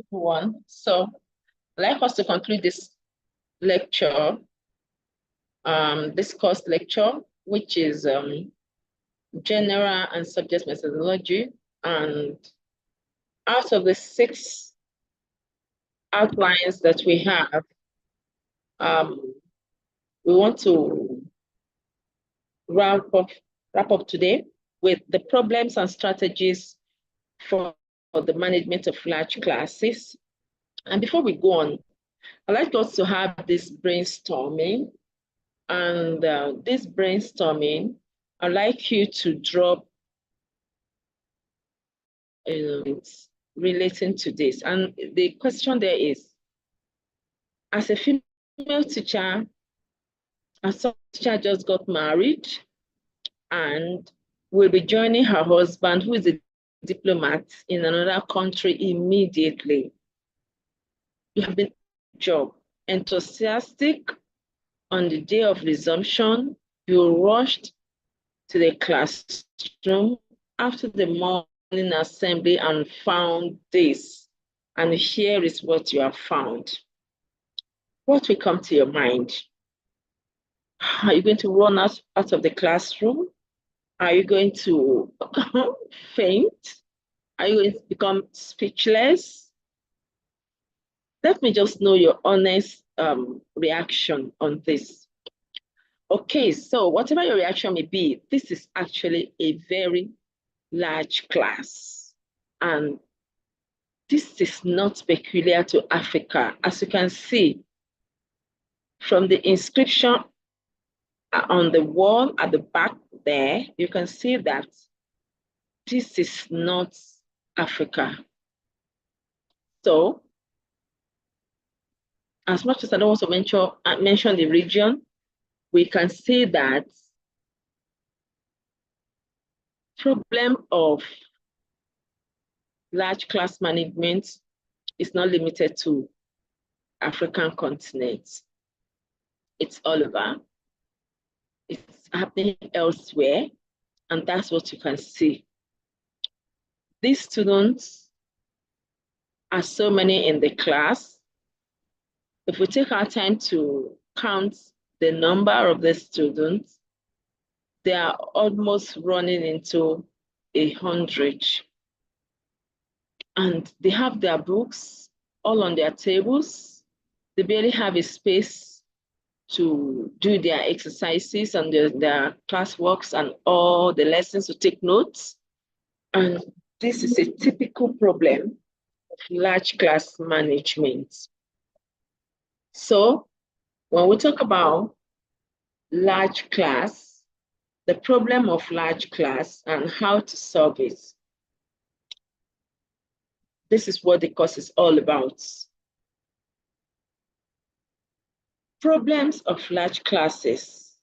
One. So I'd like us to conclude this lecture, this course lecture, which is general and subject methodology. And out of the 6 outlines that we have, we want to wrap up today with the problems and strategies for the management of large classes. And before we go on, I'd like us to have this brainstorming. And this brainstorming, I'd like you to drop relating to this. And the question there is, as a female teacher, a teacher just got married and will be joining her husband, who is a diplomat in another country immediately. You have been job enthusiastic on the day of resumption. You rushed to the classroom after the morning assembly and found this. And here is what you have found. What will come to your mind? Are you going to run out of the classroom? Are you going to faint? Are you going to become speechless? Let me just know your honest reaction on this. Okay, so whatever your reaction may be, this is actually a very large class. And this is not peculiar to Africa. As you can see from the inscription on the wall at the back there, you can see that this is not Africa. So, as much as I don't want to mention the region, we can see that problem of large class management is not limited to African continent. It's all over. It's happening elsewhere, and that's what you can see. These students are so many in the class. If we take our time to count the number of the students, they are almost running into 100. And they have their books all on their tables. They barely have a space to do their exercises and their classworks and all the lessons to take notes. And this is a typical problem of large class management. So when we talk about large class, the problem of large class and how to solve it, this is what the course is all about. Problems of large classes.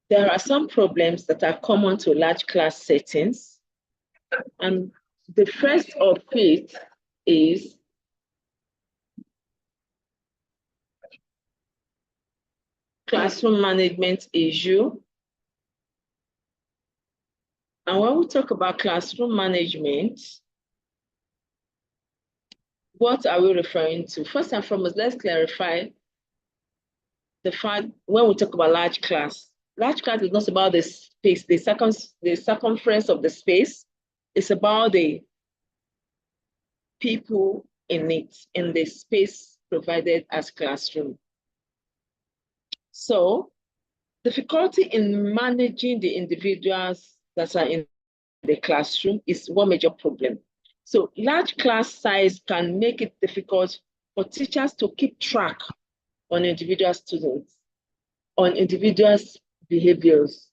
There are some problems that are common to large class settings. And the first of it is classroom management issue. And when we talk about classroom management, what are we referring to? First and foremost, let's clarify the fact when we talk about large class is not about the space, the circumference of the space. It's about the people in it, in the space provided as classroom. So, difficulty in managing the individuals that are in the classroom is one major problem. So, large class size can make it difficult for teachers to keep track on individual students, on individuals' behaviors.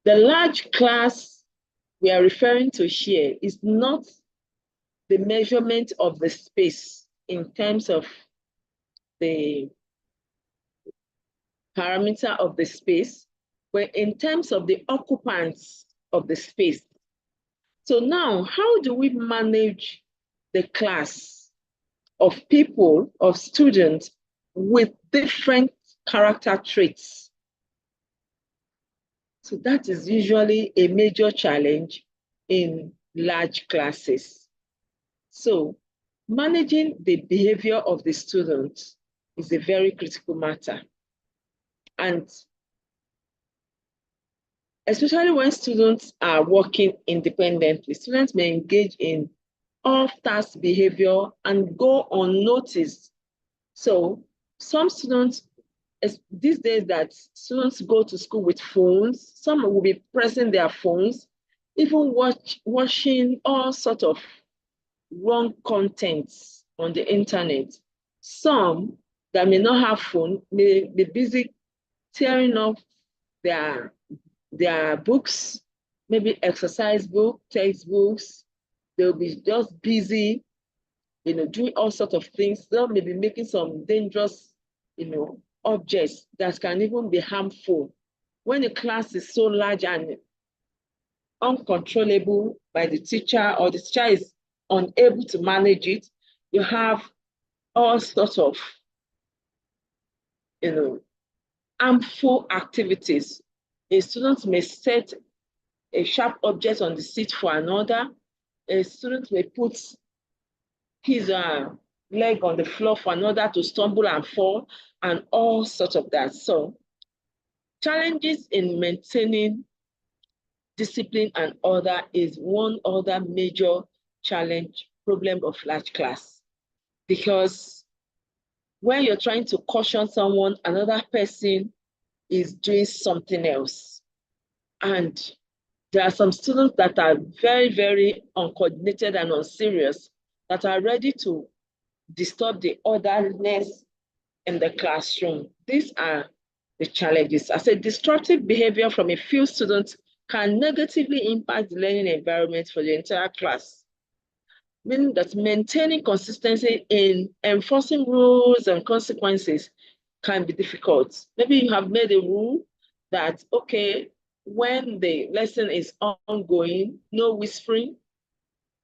The large class we are referring to here is not the measurement of the space in terms of the parameter of the space, but in terms of the occupants of the space. So now, how do we manage the class of people, of students with different character traits? So that is usually a major challenge in large classes. So managing the behavior of the students is a very critical matter. And especially when students are working independently, students may engage in off-task behavior and go unnoticed. So some students, these days that students go to school with phones, some will be pressing their phones, even watching all sorts of wrong contents on the internet. Some that may not have phone may be busy tearing off their books, maybe exercise book, textbooks. They'll be just busy, doing all sorts of things. They'll maybe making some dangerous, objects that can even be harmful. When the class is so large and uncontrollable by the teacher, or the teacher is unable to manage it, you have all sorts of, harmful activities. A student may set a sharp object on the seat for another. A student may put his leg on the floor for another to stumble and fall, and all sorts of that. So challenges in maintaining discipline and order is one other major challenge, problem of large class. Because when you're trying to caution someone, another person is doing something else. And there are some students that are very, very uncoordinated and unserious, that are ready to disturb the orderliness in the classroom. These are the challenges. As a destructive behavior from a few students can negatively impact the learning environment for the entire class, meaning that maintaining consistency in enforcing rules and consequences can be difficult. Maybe you have made a rule that, okay, when the lesson is ongoing, no whispering,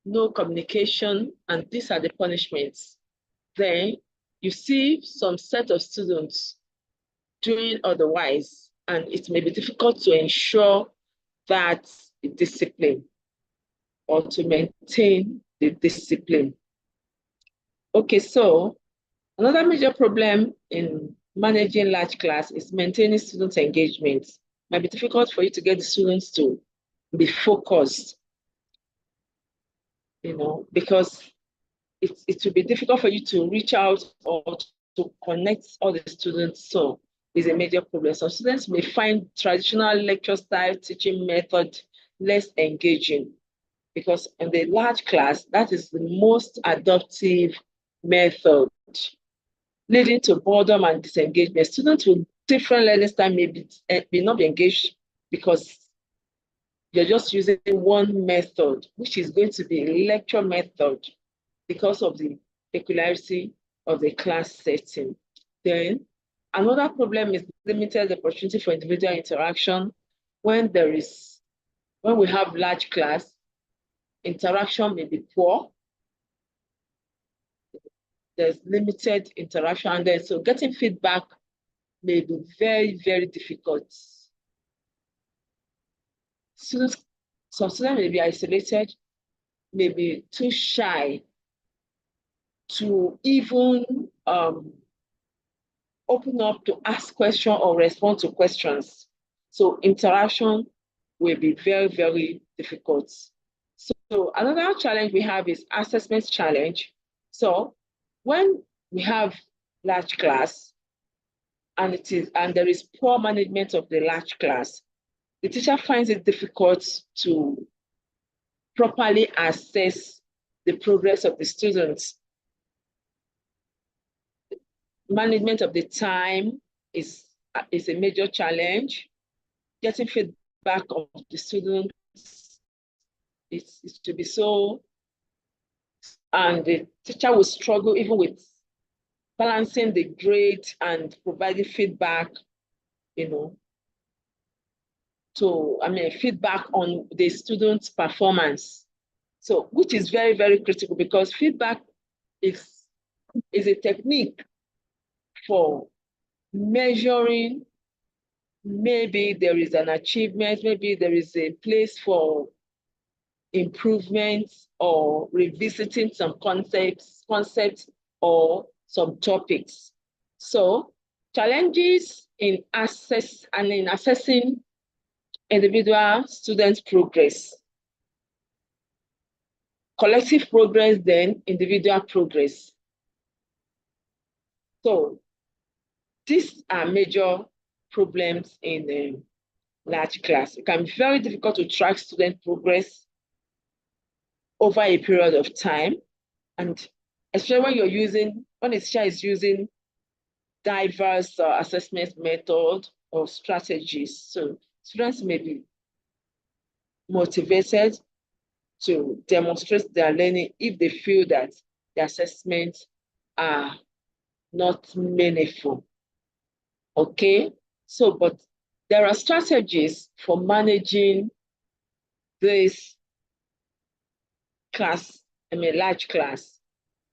no communication, and these are the punishments. Then you see some set of students doing otherwise, and it may be difficult to ensure that discipline or to maintain the discipline. Okay, so another major problem in managing large class is maintaining student engagement. It might be difficult for you to get the students to be focused, because it will be difficult for you to reach out or to connect all the students. So it's a major problem. Some students may find traditional lecture style teaching method less engaging, because in the large class, that is the most adaptive method, leading to boredom and disengagement. Students with different learning style may not be engaged because you're just using one method, which is going to be a lecture method, because of the peculiarity of the class setting. Then another problem is limited opportunity for individual interaction. When we have large class, interaction may be poor. There's limited interaction, and then so getting feedback may be very, very difficult. Some students may be isolated, may be too shy to even open up to ask questions or respond to questions. So interaction will be very, very difficult. So another challenge we have is assessment challenge. So when we have large class and there is poor management of the large class, the teacher finds it difficult to properly assess the progress of the students. Management of the time is a major challenge. Getting feedback of the students is to be so, and the teacher will struggle even with balancing the grade and providing feedback, feedback on the student's performance. So, which is very, very critical, because feedback is a technique for measuring, maybe there is an achievement, maybe there is a place for improvements or revisiting some concepts or some topics. So challenges in assessing individual students' progress. Collective progress, then individual progress. So these are major problems in a large class. It can be very difficult to track student progress over a period of time. And especially when a teacher is using diverse assessment method or strategies. So students may be motivated to demonstrate their learning if they feel that the assessments are not meaningful. Okay, so but there are strategies for managing this large class.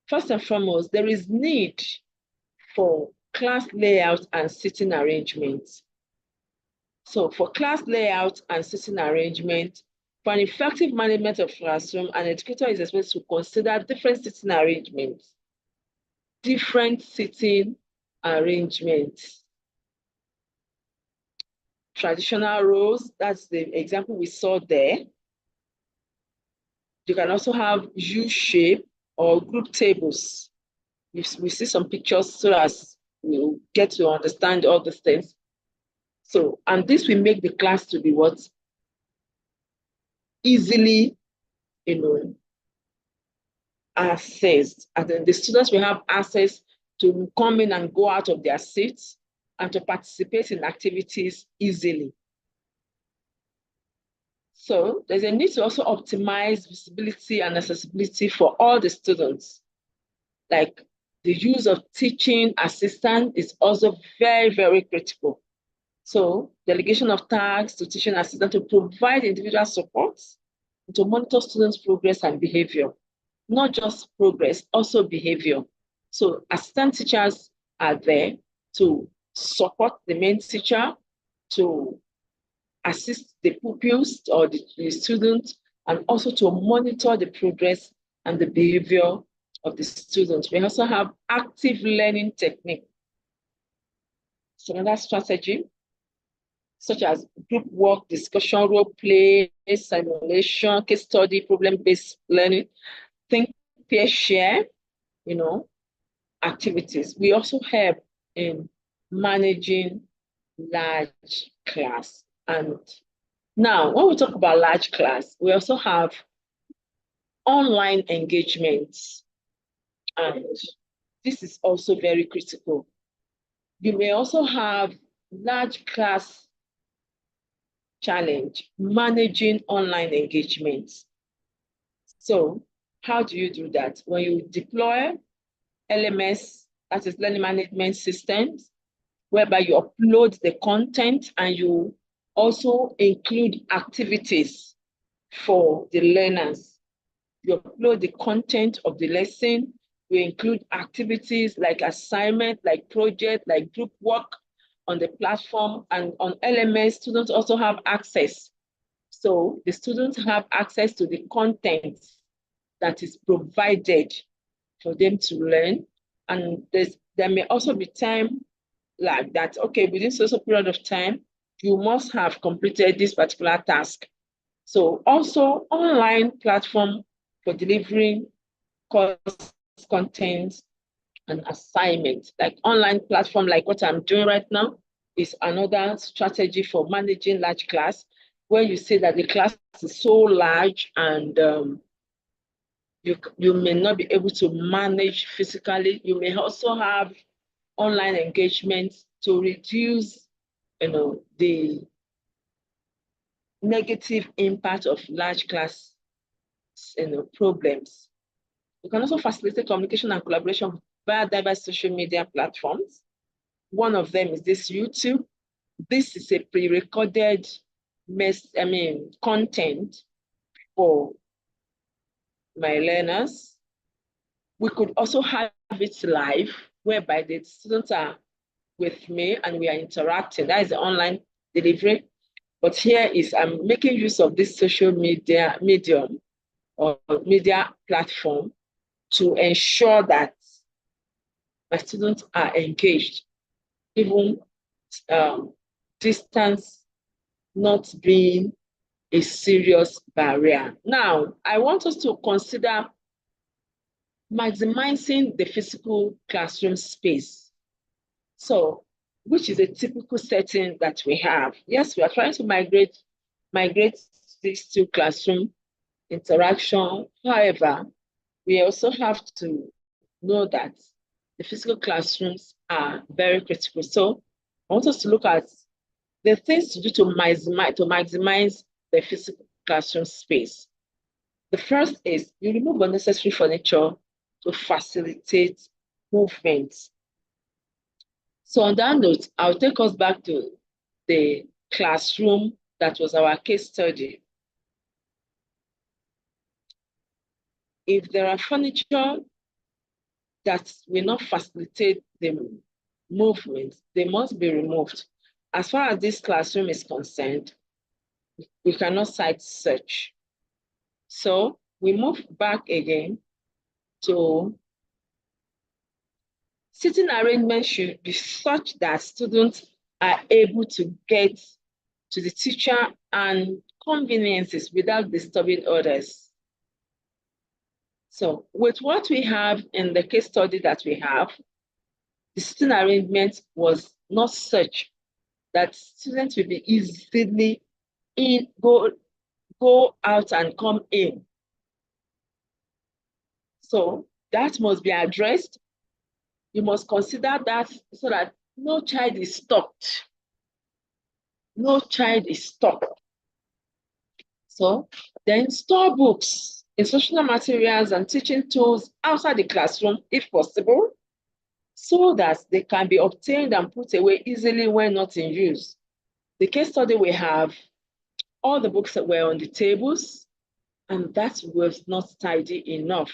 First and foremost, there is need for class layout and seating arrangements. So for class layout and seating arrangement, for an effective management of classroom, an educator is expected to consider different seating arrangements. Traditional rows, that's the example we saw there. You can also have U-shape or group tables. We see some pictures so as we'll get to understand all these things. So, and this will make the class to be what? Easily, accessed. And then the students will have access to come in and go out of their seats and to participate in activities easily. So there's a need to also optimize visibility and accessibility for all the students. Like the use of teaching assistant is also very, very critical. So delegation of tasks to teaching assistant to provide individual support to monitor students' progress and behavior. Not just progress, also behavior. So assistant teachers are there to support the main teacher, to assist the pupils or the students, and also to monitor the progress and the behavior of the students. We also have active learning technique. So another strategy, such as group work, discussion, role play, simulation, case study, problem-based learning, think, peer share, activities. We also help in managing large class. And now, when we talk about large class, we also have online engagements. And this is also very critical. You may also have large class challenge, managing online engagements. So how do you do that? When you deploy LMS, that is learning management systems, whereby you upload the content and you also include activities for the learners. You upload the content of the lesson, you include activities like assignment, like project, like group work on the platform, and on LMS, students also have access. So the students have access to the content that is provided for them to learn. And there may also be time like that, okay, within such a period of time, you must have completed this particular task. So also online platform for delivering course content and assignments, like online platform like what I'm doing right now is another strategy for managing large class, where you say that the class is so large and you may not be able to manage physically. You may also have online engagements to reduce, the negative impact of large class, problems. You can also facilitate communication and collaboration via diverse social media platforms. One of them is this YouTube. This is a pre-recorded content for my learners. We could also have it live, whereby the students are with me and we are interacting. That is the online delivery. But here is I'm making use of this social media medium or media platform to ensure that my students are engaged, even distance not being a serious barrier. Now, I want us to consider maximizing the physical classroom space. So, which is a typical setting that we have. Yes, we are trying to migrate this to classroom interaction. However, we also have to know that the physical classrooms are very critical. So I want us to look at the things to do to maximize the physical classroom space. The first is you remove unnecessary furniture to facilitate movement. So on that note, I'll take us back to the classroom that was our case study. If there are furniture that will not facilitate the movement, they must be removed. As far as this classroom is concerned, we cannot cite such. So we move back again to seating arrangement should be such that students are able to get to the teacher and conveniences without disturbing others. So with what we have in the case study that we have, the sitting arrangement was not such that students will be easily go out and come in. So that must be addressed. You must consider that so that no child is stopped. No child is stopped. So then store books, instructional materials, and teaching tools outside the classroom, if possible, so that they can be obtained and put away easily when not in use. The case study we have, all the books that were on the tables, and that was not tidy enough.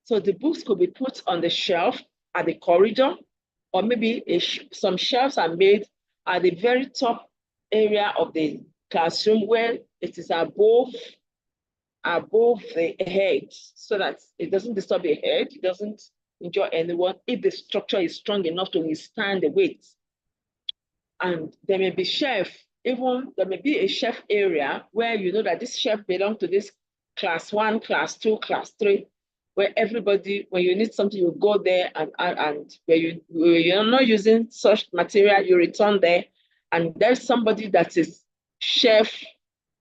So the books could be put on the shelf at the corridor, or maybe some shelves are made at the very top area of the classroom where it is above the head, so that it doesn't disturb the head, it doesn't injure anyone if the structure is strong enough to withstand the weight. And there may be shelf, even there may be a shelf area where you know that this shelf belongs to this class 1, class 2, class 3, where everybody, when you need something, you go there, and where you're not using such material, you return there, and there's somebody that is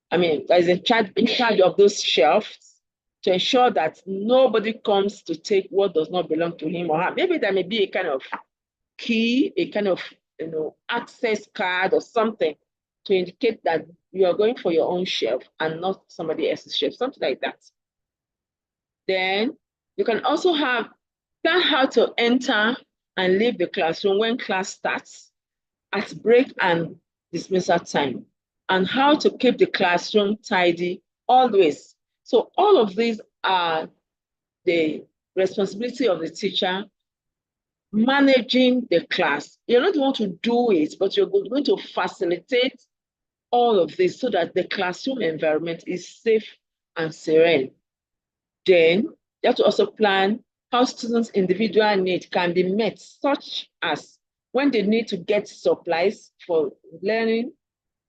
that is in charge of those shelves to ensure that nobody comes to take what does not belong to him or her. Maybe there may be a kind of key, a kind of access card or something to indicate that you are going for your own shelf and not somebody else's shelf, something like that. Then you can also plan how to enter and leave the classroom when class starts, at break and dismissal time, and how to keep the classroom tidy always. So all of these are the responsibility of the teacher managing the class. You're not going to do it, but you're going to facilitate all of this so that the classroom environment is safe and serene. Then you have to also plan how students' individual needs can be met, such as when they need to get supplies for learning,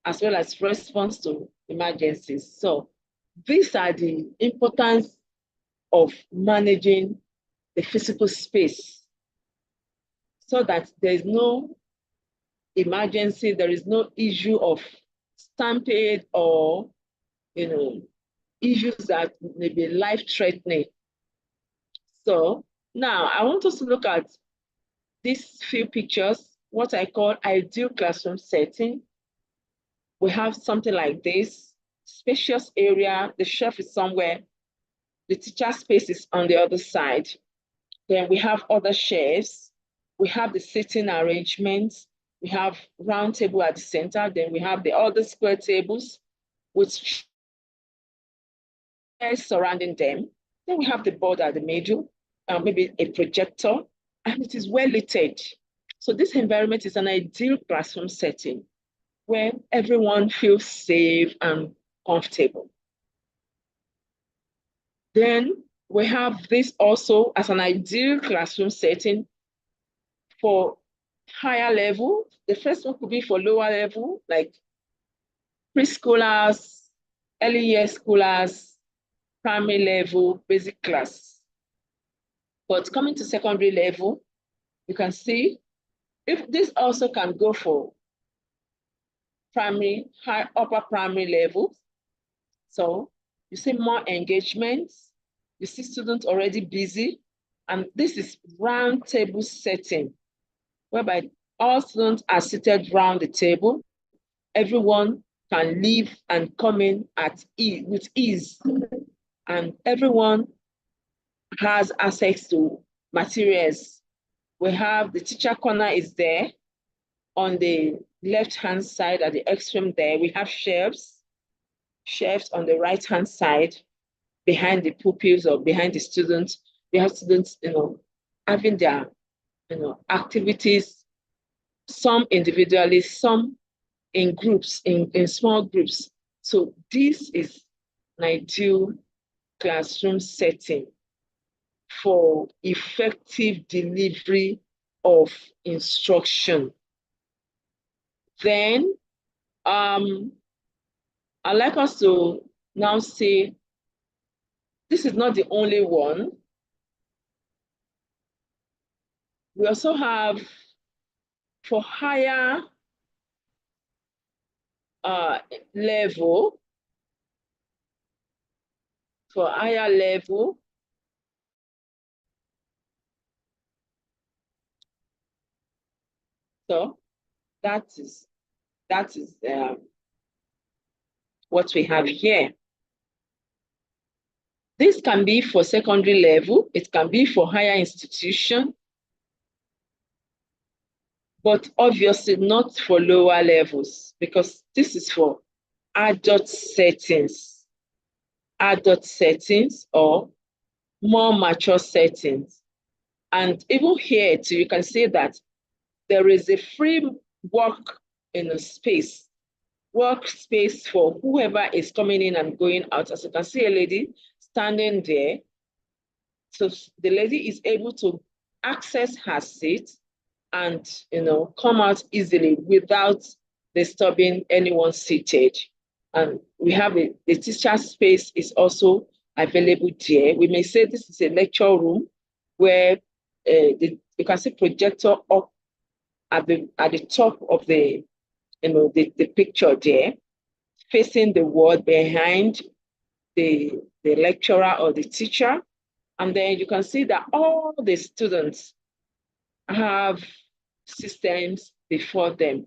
as well as response to emergencies. So these are the importance of managing the physical space so that there is no emergency, there is no issue of stampede or issues that may be life-threatening. So now I want us to look at these few pictures, what I call ideal classroom setting. We have something like this, spacious area, the shelf is somewhere, the teacher space is on the other side. Then we have other shelves, we have the seating arrangements, we have round table at the center, then we have the other square tables with chairs surrounding them. Then we have the board at the middle, maybe a projector, and it is well lit. So this environment is an ideal classroom setting where everyone feels safe and comfortable. Then we have this also as an ideal classroom setting for higher level. The first one could be for lower level, like preschoolers, early year schoolers, primary level, basic class. But coming to secondary level, you can see if this also can go for primary, upper primary levels. So you see more engagements, you see students already busy, and this is round table setting, whereby all students are seated round the table. Everyone can leave and come in with ease, and everyone has access to materials. We have the teacher corner is there. On the left-hand side at the extreme there, we have shelves on the right-hand side behind the pupils or behind the students. We have students, having their, activities, some individually, some in groups, in small groups. So this is an ideal classroom setting for effective delivery of instruction. Then I'd like us to now say, this is not the only one. We also have for higher level, so that is what we have here. This can be for secondary level, it can be for higher institution, but obviously not for lower levels, because this is for adult settings or more mature settings. And even here too, you can see that there is a free workspace for whoever is coming in and going out. As you can see, a lady standing there. So the lady is able to access her seat and come out easily without disturbing anyone seated. And we have the teacher space is also available there. We may say this is a lecture room where you can see projector up at the top of the picture there, facing the wall behind the lecturer or the teacher. And then you can see that all the students have systems before them.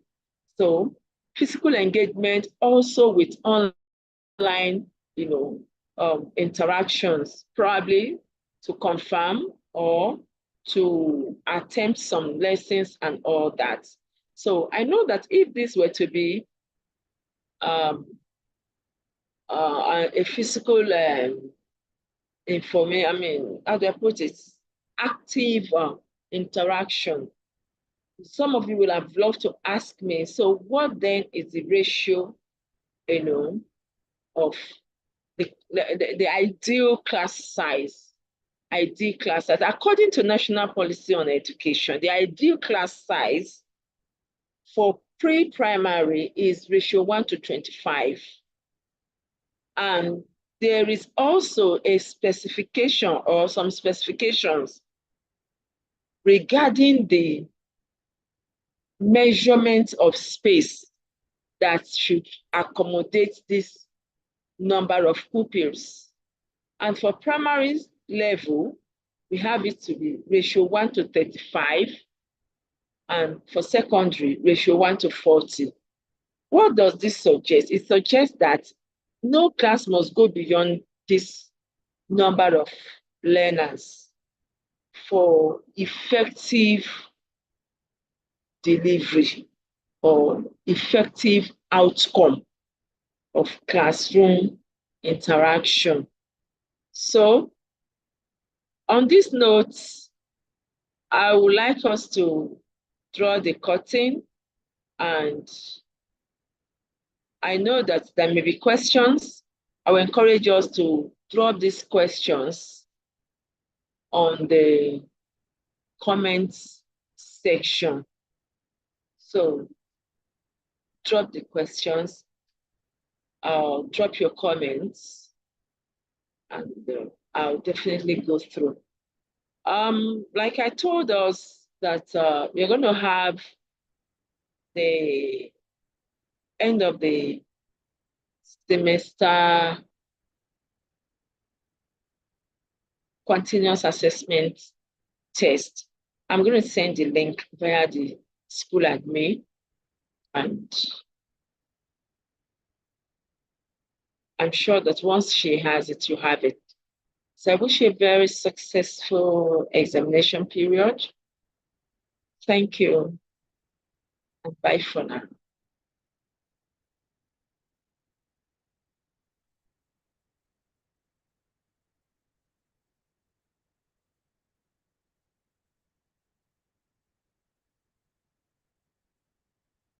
So physical engagement also with online, interactions, probably to confirm or to attempt some lessons and all that. So I know that if this were to be a physical how do I put it? Active interaction. Some of you will have loved to ask me, so what then is the ratio, of the ideal class size? Ideal class size. According to National Policy on Education, the ideal class size for pre-primary is ratio 1:25. And there is also a specification or some specifications regarding the measurement of space that should accommodate this number of pupils. And for primary level, we have it to be ratio 1:35, and for secondary, ratio 1:40. What does this suggest? It suggests that no class must go beyond this number of learners for effective delivery or effective outcome of classroom interaction. So on this note, I would like us to draw the curtain, and I know that there may be questions. I will encourage us to drop these questions on the comments section. So drop the questions, drop your comments, and I'll definitely go through. Like I told us that we're going to have the end of the semester continuous assessment test. I'm going to send the link via the school admin, and I'm sure that once she has it, you have it. So I wish you a very successful examination period. Thank you, and bye for now.